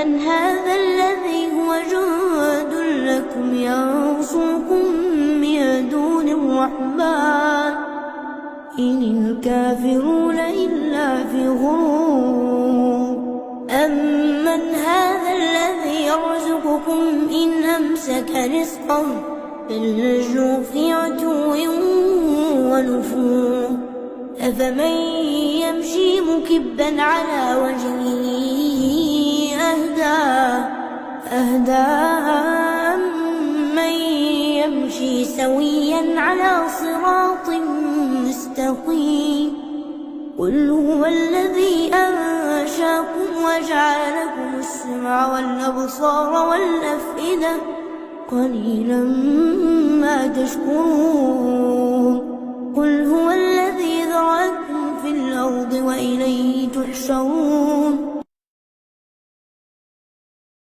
أَمَّنْ هَذَا الَّذِي هُوَ جُندٌ لَّكُمْ يَنصُرُكُم مِّن دُونِ الرَّحْمَٰنِ إِنِ الْكَافِرُونَ إِلَّا فِي غُرُورٍ أَمَّنْ هَذَا الَّذِي يَرْزُقُكُمْ إِنْ أَمْسَكَ رِزْقَهُ بَل لَّجُّوا فِي عُتُوٍّ وَنُفُورٍ أَفَمَن يَمْشِي مُكِبًّا عَلَىٰ وَجْهِهِ أَهْدَىٰ أَمَّن يَمْشِي سَوِيًّا عَلَىٰ صِرَاطٍ مُّسْتَقِيمٍ قُلْ هُوَ الَّذِي أَنشَأَكُمْ وَجَعَلَ لَكُمُ السَّمْعَ وَالْأَبْصَارَ وَالْأَفْئِدَةَ قَلِيلًا مَّا تَشْكُرُونَ قُلْ هُوَ الَّذِي ذَرَأَكُمْ فِي الْأَرْضِ وَإِلَيْهِ تُحْشَرُونَ